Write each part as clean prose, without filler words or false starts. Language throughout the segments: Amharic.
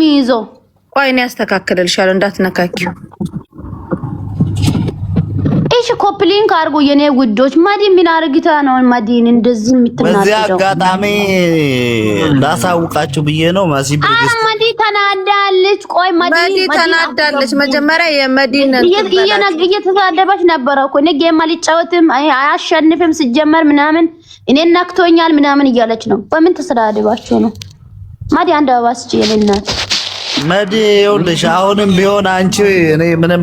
የሚይዘው? ቆይ እኔ አስተካክልልሻለሁ እንዳትነካኪው። እሺ ኮፕሊንግ አርጉ የኔ ውዶች። ማዲ ምን አርግታ ነው ማዲን እንደዚህ የምትናደደው? በዚህ አጋጣሚ ላሳውቃችሁ ብዬ ነው። ማዲ ተናዳለች። ቆይ ማዲ ተናዳለች። መጀመሪያ የመዲን እየተሳደበች ነበረ እኮ እኔ ጌም አልጫወትም አያሸንፍም ሲጀመር ምናምን እኔን ነክቶኛል ምናምን እያለች ነው። በምን ተሰዳደባችሁ ነው? ማዲ አንድ አባስ ይችላልናት ማዲ ይኸውልሽ፣ አሁንም ቢሆን አንቺ እኔ ምንም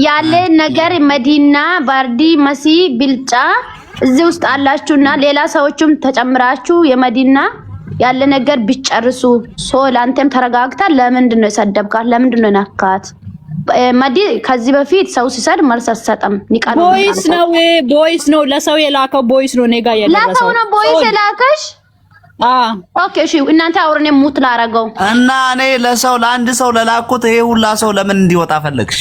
ያለ ነገር መዲና ባርዲ መሲ ብልጫ እዚህ ውስጥ አላችሁና ሌላ ሰዎችም ተጨምራችሁ የመዲና ያለ ነገር ቢጨርሱ ሶል አንተም ተረጋግታ ለምንድን ነው የሰደብካት? ለምንድን ነው ናካት? መዲ ከዚህ በፊት ሰው ሲሰድ መልስ አትሰጥም። ንቃሉ ቦይስ ነው ለሰው የላከው ቦይስ ነው ኔጋ የደረሰው ለሰው ነው ቦይስ የላከሽ? ኦኬ እሺ እናንተ አውርኔ ሙት ላረገው እና እኔ ለሰው ለአንድ ሰው ለላኩት ይሄ ሁላ ሰው ለምን እንዲወጣ ፈለግሽ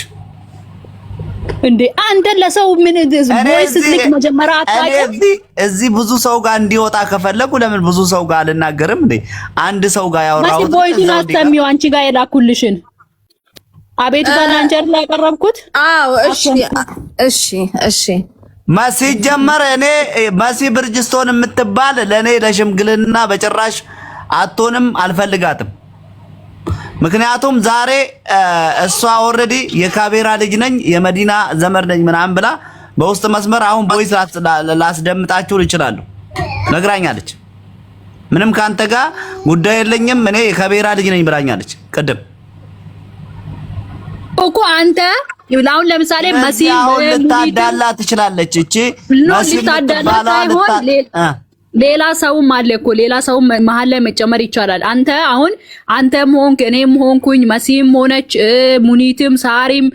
እንዴ? አንተ ለሰው ምን ቮይስ ልክ መጀመሪያ አጣቀም እዚህ ብዙ ሰው ጋር እንዲወጣ ከፈለኩ ለምን ብዙ ሰው ጋር አልናገርም እንዴ? አንድ ሰው ጋር ያወራው ማለት ቮይሱን አስተሚው አንቺ ጋር የላኩልሽን አቤት ባላንጀር ላይ ያቀረብኩት። አዎ እሺ መሲ ጀመረ። እኔ መሲ ብርጅስቶን የምትባል ለኔ ለሽምግልና በጭራሽ አትሆንም፣ አልፈልጋትም። ምክንያቱም ዛሬ እሷ ኦሬዲ የካቤራ ልጅ ነኝ የመዲና ዘመድ ነኝ ምናምን ብላ በውስጥ መስመር አሁን ቦይስ ላስደምጣችሁ እችላለሁ ነግራኛለች። ምንም ካንተ ጋር ጉዳይ የለኝም እኔ የካቤራ ልጅ ነኝ ብላኛለች ቅድም እኮ አንተ አሁን ለምሳሌ መሲ ልታዳላ ትችላለች። እቺ መሲ ልታዳላ ሌላ ሰውም አለ እኮ ሌላ ሰውም መሀል ላይ መጨመር ይቻላል። አንተም ሆንክ እኔም ሆንኩኝ መሲም ሆነች ሙኒትም ሳሪም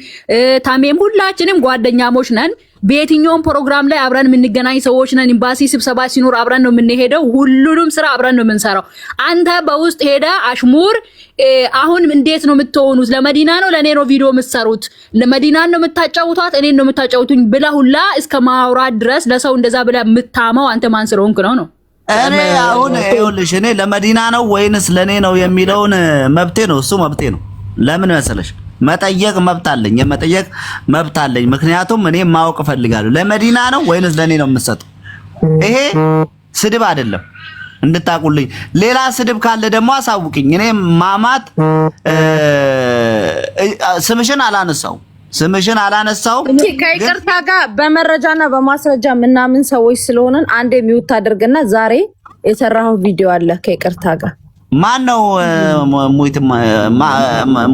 ታሜም ሁላችንም ጓደኛሞች ነን። በየትኛውም ፕሮግራም ላይ አብረን የምንገናኝ ሰዎች ነን። ኤምባሲ ስብሰባ ሲኖር አብረን ነው የምንሄደው። ሁሉንም ስራ አብረን ነው የምንሰራው። አንተ በውስጥ ሄዳ አሽሙር አሁን እንዴት ነው የምትሆኑት? ለመዲና ነው ለኔ ነው ቪዲዮ የምትሰሩት? ለመዲናን ነው የምታጫውቷት? እኔን ነው የምታጫውቱኝ? ብላ ሁላ እስከ ማውራት ድረስ ለሰው እንደዛ ብላ የምታማው አንተ ማን ስለሆንክ ነው? እኔ አሁን ይኸውልሽ እኔ ለመዲና ነው ወይንስ ለኔ ነው የሚለውን መብቴ ነው። እሱ መብቴ ነው። ለምን መሰለሽ መጠየቅ መብት አለኝ፣ የመጠየቅ መብት አለኝ። ምክንያቱም እኔ ማወቅ ፈልጋለሁ ለመዲና ነው ወይንስ ለኔ ነው የምትሰጠው። ይሄ ስድብ አይደለም እንድታቁልኝ። ሌላ ስድብ ካለ ደግሞ አሳውቅኝ። እኔ ማማት ስምሽን አላነሳው ከይቅርታ ጋር በመረጃና በማስረጃ ምናምን ሰዎች ስለሆነን አንዴ ሚውት አድርግና ዛሬ የሰራው ቪዲዮ አለ ከይቅርታ ጋር ማን ነው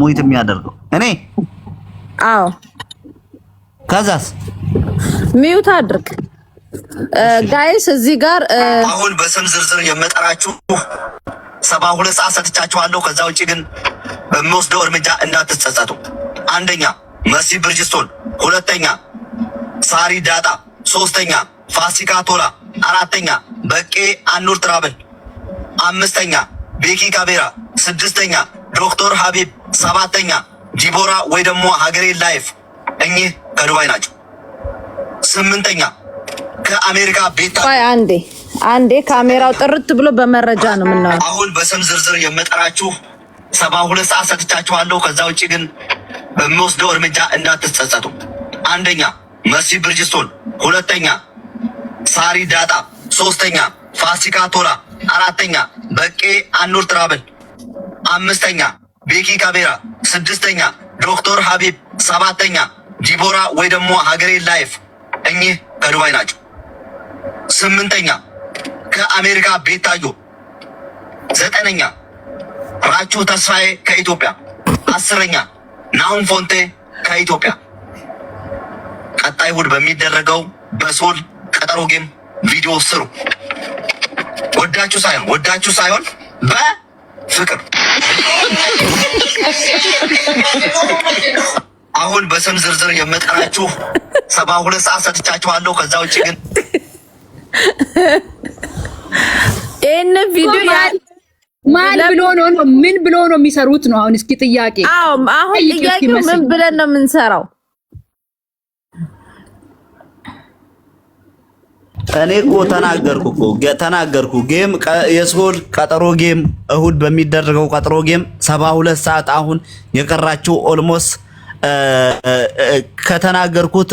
ሙይት የሚያደርገው? እኔ አዎ። ከዛስ ሚውት አድርግ ጋይስ። እዚህ ጋር አሁን በስም ዝርዝር የምጠራችሁ 72 ሰዓት ሰጥቻችኋለሁ። ከዛ ውጪ ግን በሚወስደው እርምጃ እንዳትጸጸቱ። አንደኛ መሲ ብርጅስቶን፣ ሁለተኛ ሳሪ ዳጣ፣ ሶስተኛ ፋሲካ ቶላ፣ አራተኛ በቄ አኑር ትራብል፣ አምስተኛ ቤኪ ካቤራ፣ ስድስተኛ ዶክተር ሀቢብ፣ ሰባተኛ ዲቦራ ወይ ደግሞ ሀገሬ ላይፍ እኚህ ከዱባይ ናቸው። ስምንተኛ ከአሜሪካ ቤታ። አንዴ ካሜራው ጥርት ብሎ በመረጃ ነው የምናወራው። አሁን በስም ዝርዝር የምጠራችሁ 72 ሰዓት ሰጥቻችኋለሁ። ከዛ ውጪ ግን በሚወስደው እርምጃ እንዳትጸጸቱ። አንደኛ መሲ ብርጅስቶን፣ ሁለተኛ ሳሪ ዳጣ፣ ሶስተኛ ፋሲካ ቶላ፣ አራተኛ በቄ አኑር ትራብል፣ አምስተኛ ቤኪ ካቤራ፣ ስድስተኛ ዶክተር ሀቢብ፣ ሰባተኛ ዲቦራ ወይ ደግሞ ሀገሬ ላይፍ እኚህ ከዱባይ ናቸው። ስምንተኛ ከአሜሪካ ቤታዮ፣ ዘጠነኛ ራቹ ተስፋዬ ከኢትዮጵያ፣ አስረኛ ናሁን ፎንቴ ከኢትዮጵያ። ቀጣይ እሑድ በሚደረገው በሶል ቀጠሮ ጌም ቪዲዮ ስሩ። ወዳችሁ ሳይሆን በፍቅር። አሁን በስም ዝርዝር የምጠራችሁ 72 ሰዓት ሰጥቻችኋለሁ። ከዛ ውጪ ግን ይሄን ቪዲዮ ማን ብሎ ነው ምን ብሎ ነው የሚሰሩት ነው? አሁን እስኪ ጥያቄ። አሁን ጥያቄው ምን ብለን ነው የምንሰራው? እኔ እኮ ተናገርኩ። ጌም የሶል ቀጠሮ ጌም እሁድ በሚደረገው ቀጠሮ ጌም 72 ሰዓት አሁን የቀራችሁ ኦልሞስት ከተናገርኩት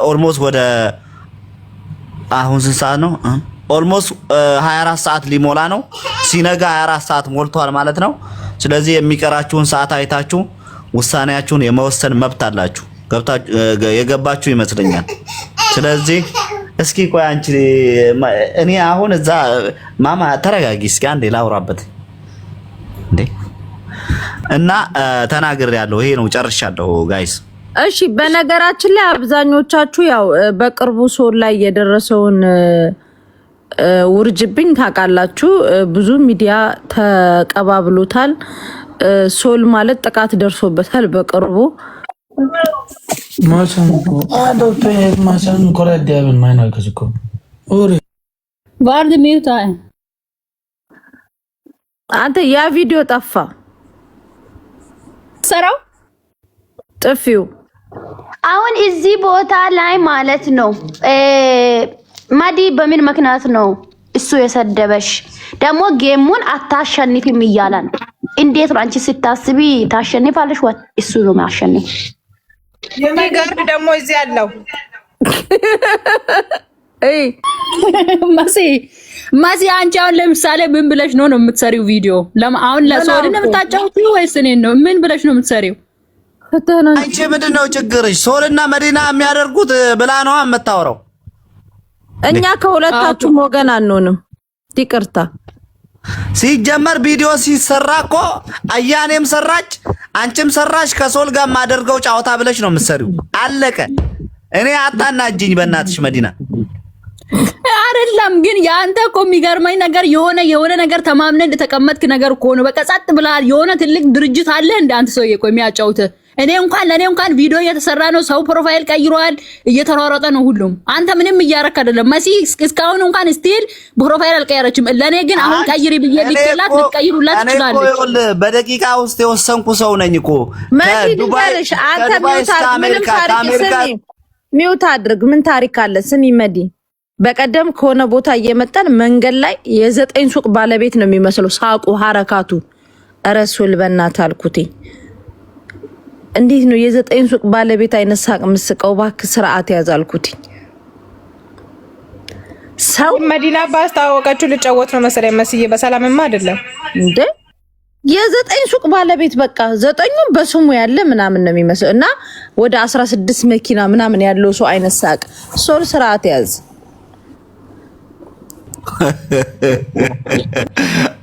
ኦልሞስት ወደ አሁን ስንት ሰዓት ነው? ኦልሞስት 24 ሰዓት ሊሞላ ነው። ሲነጋ 24 ሰዓት ሞልቷል ማለት ነው። ስለዚህ የሚቀራችሁን ሰዓት አይታችሁ ውሳኔያችሁን የመወሰን መብት አላችሁ። የገባችሁ ይመስለኛል። ስለዚህ እስኪ ቆይ አንቺ እኔ አሁን እዛ ማማ ተረጋጊ እስኪ አንዴ ላውራበት እንዴ እና ተናግሬያለሁ። ይሄ ነው ጨርሻለሁ ጋይስ። እሺ በነገራችን ላይ አብዛኞቻችሁ ያው በቅርቡ ሶል ላይ የደረሰውን ውርጅብኝ ታውቃላችሁ። ብዙ ሚዲያ ተቀባብሎታል። ሶል ማለት ጥቃት ደርሶበታል በቅርቡ አንተ ያ ቪዲዮ ጠፋ ሰራው ጥፊው አሁን እዚህ ቦታ ላይ ማለት ነው ማዲ በምን ምክንያት ነው እሱ የሰደበሽ? ደግሞ ጌሙን አታሸንፊም እያለ ነው። እንዴት ነው አንቺ ስታስቢ ታሸንፋለሽ? ወይ እሱ ነው ማሸነፍ? የሚገርም ደግሞ እዚህ ያለው ማሲ አንቺ አሁን ለምሳሌ ምን ብለሽ ነው የምትሰሪው ቪዲዮ? አሁን ለሶል ነው የምታጫውቲው ወይስ እኔን ነው? ምን ብለሽ ነው የምትሰሪው? አንቺ ምንድነው ችግርሽ? ሶልና መዲና የሚያደርጉት ብላ ነው የምታወራው። እኛ ከሁለታችሁም ወገን አንሆንም። ይቅርታ ሲጀመር ቪዲዮ ሲሰራ እኮ አያኔም ሰራች አንቺም ሰራሽ ከሶል ጋር ማደርገው ጫወታ ብለሽ ነው የምትሰሪው። አለቀ። እኔ አታናጅኝ በእናትሽ መዲና። አይደለም ግን ያንተ እኮ የሚገርመኝ ነገር የሆነ ነገር ተማምነን እንደተቀመጥክ ነገር እኮ ነው። በቃ ጸጥ ብለሃል። የሆነ ትልቅ ድርጅት አለ እንደ አንተ ሰውዬ እኮ የሚያጫውት ለኔ እንኳን ቪዲዮ እየተሰራ ነው። ሰው ፕሮፋይል ቀይሯል፣ እየተሯሯጠ ነው ሁሉም። አንተ ምንም እያረክ አይደለም። መሲ እስካሁን እንኳን ስቲል ፕሮፋይል አልቀየረችም። ለኔ ግን አሁን ቀይሪ ብዬ ቢከላት ልትቀይሩላት ትችላለች። በደቂቃ ውስጥ የወሰንኩ ሰው ነኝ እኮ ከዱባይ አንተ ሚውት አድርግ። ምን ታሪክ አለ? ስሚ መዲ፣ በቀደም ከሆነ ቦታ እየመጣን መንገድ ላይ የ9 ሱቅ ባለቤት ነው የሚመስለው ሳቁ ሐረካቱ። ረሱል በእናትህ አልኩት። እንዴት ነው የ9 ሱቅ ባለቤት አይነት ሳቅ ምስቀው? እባክህ ስርዓት ያዛልኩት። ሰው መዲና ባስታወቀችው ልጫወት ነው መሰለኝ። መስዬ በሰላምማ አይደለም እንዴ? የ9 ሱቅ ባለቤት በቃ 9ኙም በስሙ ያለ ምናምን ነው የሚመስለው እና ወደ 16 መኪና ምናምን ያለው ሰው አይነት ሳቅ። ሶል ስርዓት ያዝ።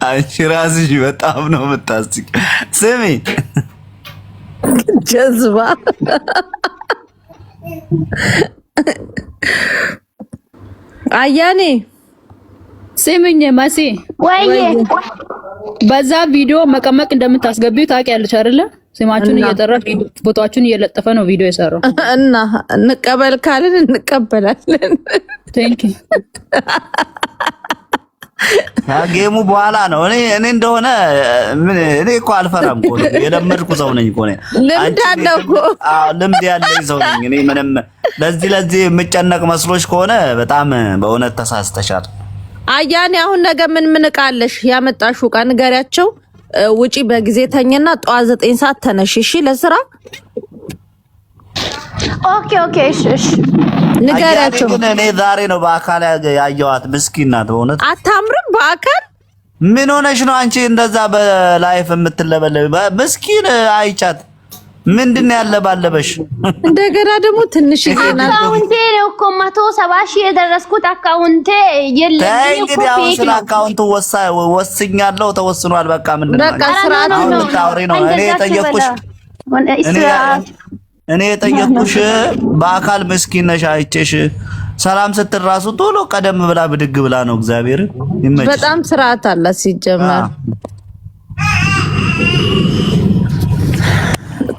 አንቺ ራስሽ በጣም ነው የምታስቂ። ስሚ ጀዝባ አያኔ ስሚኝ መሲ፣ ወይ በዛ ቪዲዮ መቀመቅ እንደምታስገቢው ታውቂያለሽ አይደለ? ስማችሁን እየጠራ ፎቶአችሁን እየለጠፈ ነው ቪዲዮ የሰራው እና እንቀበል ካልን እንቀበላለን። ቴንክ ዩ ጌሙ በኋላ ነው። እኔ እንደሆነ እኔ እኮ አልፈራም እኮ የለመድኩ ሰው ነኝ እኮ። ልምድ አለው እኮ። ልምድ ያለኝ ሰው ነኝ እኔ። ምንም ለዚህ የምጨነቅ መስሎሽ ከሆነ በጣም በእውነት ተሳስተሻል። አያኔ አሁን ነገ ምን ቃለሽ ያመጣሽው ዕቃ ንገሪያቸው። ውጪ በጊዜ ተኝና ጠዋት 9 ሰዓት ተነሽ እሺ፣ ለስራ ኦኬ እሺ ንገሪያቸው። እኔ ዛሬ ነው በአካል ያየኋት። ምስኪን ናት በእውነት። አታምርም በአካል? ምን ሆነሽ ነው አንቺ እንደዛ በላይፍ የምትለበለብ? ምስኪን አይቻት ምንድነው ያለባለበሽ? እንደገና ደግሞ ትንሽ ይገናል። አካውንቴ ነው እኮ 170 ሺህ የደረስኩት አካውንቴ የለም። እንግዲህ አሁን ስለ አካውንቱ ወስኛለሁ፣ ተወስኗል። በቃ ምንድነው በቃ ስርዓት ነው ታውሪ ነው። እኔ የጠየቅኩሽ በአካል ምስኪን ነሽ አይቼሽ ሰላም ስትል ራሱ ቶሎ ቀደም ብላ ብድግ ብላ ነው። እግዚአብሔር ይመችሽ። በጣም ስርዓት አላት ሲጀመር።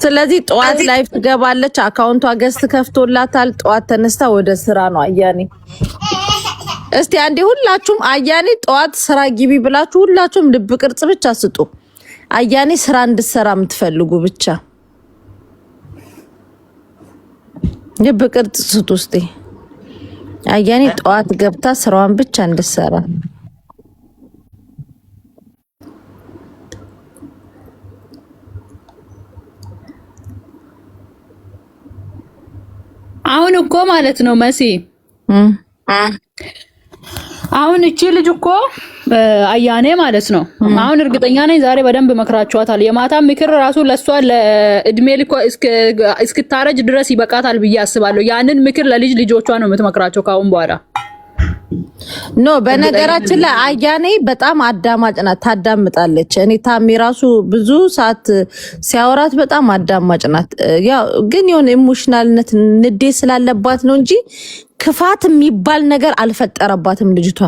ስለዚህ ጠዋት ላይፍ ትገባለች። አካውንቷ ገዝት ከፍቶላታል። ጠዋት ተነስታ ወደ ስራ ነው። አያኔ እስቲ አንዴ ሁላችሁም አያኔ ጠዋት ስራ ግቢ ብላችሁ ሁላችሁም ልብ ቅርጽ ብቻ ስጡ። አያኔ ስራ እንድትሰራ የምትፈልጉ ብቻ ልብ ቅርጽ ስጡ። እስቲ አያኔ ጠዋት ገብታ ስራዋን ብቻ እንድትሰራ አሁን እኮ ማለት ነው መሲ አሁን እቺ ልጅ እኮ አያኔ ማለት ነው አሁን እርግጠኛ ነኝ ዛሬ በደንብ መክራችኋታል። የማታ ምክር ራሱ ለሷ ለእድሜ ልኮ እስክታረጅ ድረስ ይበቃታል ብዬ አስባለሁ። ያንን ምክር ለልጅ ልጆቿ ነው የምትመክራቸው ካሁን በኋላ። ኖ በነገራችን ላይ አያኔ በጣም አዳማጭ ናት፣ ታዳምጣለች። እኔ ታሚ ራሱ ብዙ ሰዓት ሲያወራት በጣም አዳማጭ ናት። ያው ግን የሆነ ኢሞሽናልነት ንዴት ስላለባት ነው እንጂ ክፋት የሚባል ነገር አልፈጠረባትም ልጅቷ።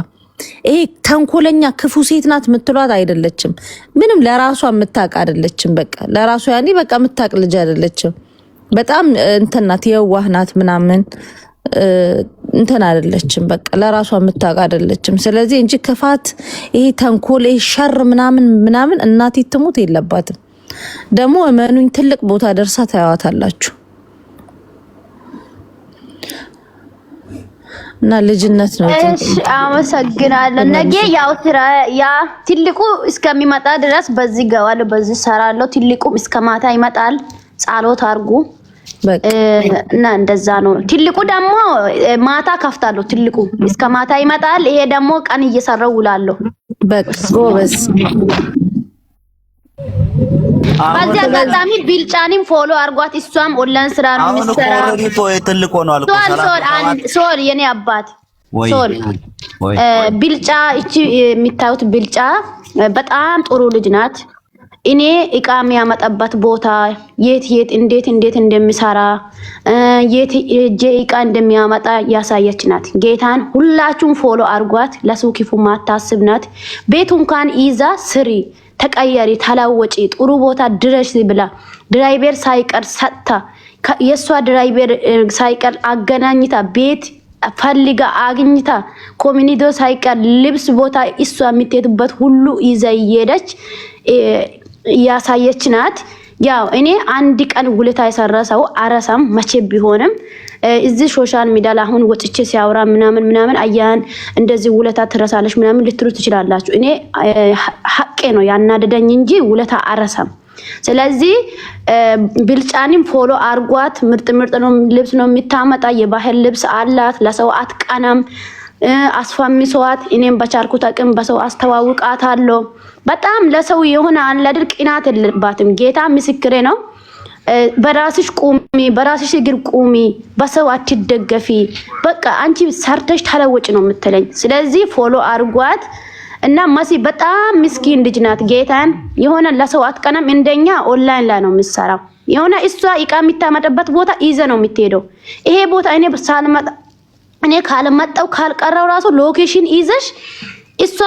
ይሄ ተንኮለኛ ክፉ ሴት ናት የምትሏት አይደለችም። ምንም ለራሷ የምታውቅ አይደለችም። በቃ ለራሷ ያኔ በቃ የምታውቅ ልጅ አይደለችም። በጣም እንትን ናት፣ የዋህ ናት ምናምን እንትን አይደለችም። በቃ ለራሷ የምታውቅ አይደለችም። ስለዚህ እንጂ ክፋት፣ ይሄ ተንኮል፣ ይሄ ሸር ምናምን እናቴ ትሙት የለባትም። ደግሞ እመኑኝ ትልቅ ቦታ ደርሳ ታያዋታላችሁ። እና ልጅነት ነው። እሺ አመሰግናለሁ። ነገ ያው ያ ትልቁ እስከሚመጣ ድረስ በዚህ ገባለሁ፣ በዚህ ሰራለሁ። ትልቁም እስከ ማታ ይመጣል። ጸሎት አድርጉ እና እንደዛ ነው። ትልቁ ደግሞ ማታ ከፍታለሁ። ትልቁ እስከ ማታ ይመጣል። ይሄ ደግሞ ቀን እየሰራው ውላለሁ። በቃ ጎበዝ። በዚህ አጋጣሚ ቢልጫኒም ፎሎ አርጓት። እሷም ኦንላይን ስራ ነው የሚሰራ። ትልቅ ሆኗል። ሶል የኔ አባት ሶል ቢልጫ እቺ የሚታዩት ቢልጫ በጣም ጥሩ ልጅ ናት። እኔ እቃ የሚያመጣበት ቦታ የት እንዴት እንደሚሰራ የት እቃ እንደሚያመጣ ያሳየች ናት። ጌታን ሁላችሁም ፎሎ አርጓት። ለሰው ክፉ ማታስብ ናት። ቤቱ እንኳን ይዛ ስሪ፣ ተቀየሪ፣ ተለወጪ፣ ጥሩ ቦታ ድረሽ ብላ ድራይቨር ሳይቀር ሰጥታ የሷ ድራይቨር ሳይቀር አገናኝታ ቤት ፈልጋ አግኝታ ኮሚኒዶ ሳይቀር ልብስ ቦታ እሷ የምትሄድበት ሁሉ ይዛ እየሄደች ያሳየች ናት። ያው እኔ አንድ ቀን ውለታ የሰራሰው አረሳም መቼ ቢሆንም እዚህ ሶሻል ሚዲያ ላይ አሁን ወጥቼ ሲያወራ ምናምን አያን እንደዚህ ውለታ ትረሳለች ምናምን ልትሉ ትችላላችሁ። እኔ ሐቄ ነው ያናደደኝ እንጂ ውለታ አረሳም። ስለዚህ ቢልጫኒም ፎሎ አርጓት። ምርጥ ነው ልብስ ነው የምታመጣ። የባህል ልብስ አላት። ለሰው አትቀናም። አስፋሚሷት። እኔም በቻልኩት አቅም በሰው አስተዋውቃታለሁ። በጣም ለሰው የሆነ አንላድር ቅናት የለባትም። ጌታ ምስክሬ ነው። በራስሽ ቁሚ፣ በራስሽ እግር ቁሚ፣ በሰው አትደገፊ። በቃ አንቺ ሰርተሽ ተለወጭ ነው የምትለኝ። ስለዚህ ፎሎ አርጓት እና መሲ በጣም ምስኪን ልጅ ናት። ጌታን የሆነ ለሰው አትቀናም። እንደኛ ኦንላይን ላይ ነው የምትሰራው። የሆነ እሷ እቃ የምታመጣበት ቦታ ይዘ ነው የምትሄደው። ይሄ ቦታ እኔ ካልመጣው ካልቀረው ራሱ ሎኬሽን ይዘሽ እሷ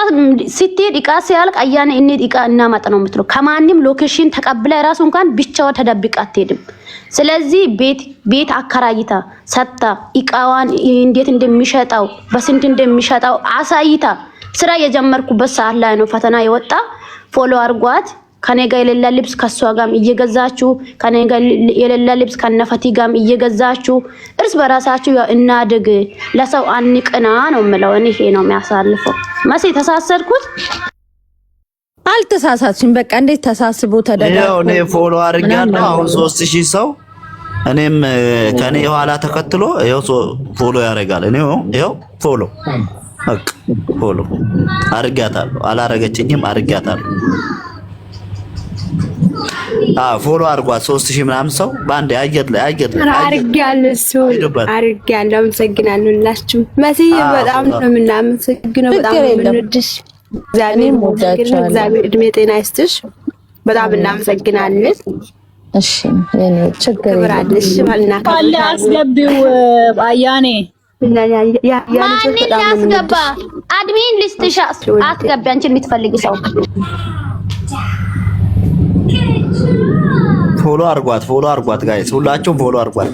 ስትሄድ እቃ ሲያልቅ አያኔ እንሂድ እቃ እናመጣ ነው የምትለው። ከማንም ሎኬሽን ተቀብላ ራሱ እንኳን ብቻዋ ተደብቃ አትሄድም። ስለዚህ ቤት አከራይታ ሰጥታ እቃዋን እንዴት እንደሚሸጣው በስንት እንደሚሸጣው አሳይታ ስራ የጀመርኩበት ሰዓት ላይ ነው ፈተና የወጣ። ፎሎ አርጓት። ከኔ ጋር የሌላ ልብስ ከሷ ጋርም እየገዛችሁ ከኔ ጋር የሌላ ልብስ ከነፈቲ ጋርም እየገዛችሁ እርስ በራሳችሁ እናድግ፣ ለሰው አንቅና ነው የምለው። እኔ ይሄ ነው የሚያሳልፈው። መሲ ተሳሰድኩት አልተሳሳትሽም። በቃ እንዴት ተሳስቦ ተደረገ። እኔ ፎሎ አድርጋለሁ አሁን 3000 ሰው እኔም ከኔ የኋላ ተከትሎ ይሄው ፎሎ ያደርጋል። እኔ ይሄው ፎሎ አድርጋታለሁ። አላረገችኝም፣ አድርጋታለሁ። ፎሎ አድርጓት። 3000 ምናምን ሰው በአንድ አየር ላይ አድርጋለሁ። አመሰግናለሁ። መሲ በጣም ነው የምናመሰግነው። በጣም ነው የምንወድሽ። እግዚአብሔር እድሜ ጤና ይስጥሽ። በጣም እናመሰግናለን። እሺ የኔ ችግር የለም። ካለ አስገቢው አያኔ ማን ያስገባ? አድሚን ሊስትሽ አስገቢ። አንቺ የምትፈልጊ ሰው ፎሎ አርጓት ጋይስ፣ ሁላችሁም ፎሎ አርጓት።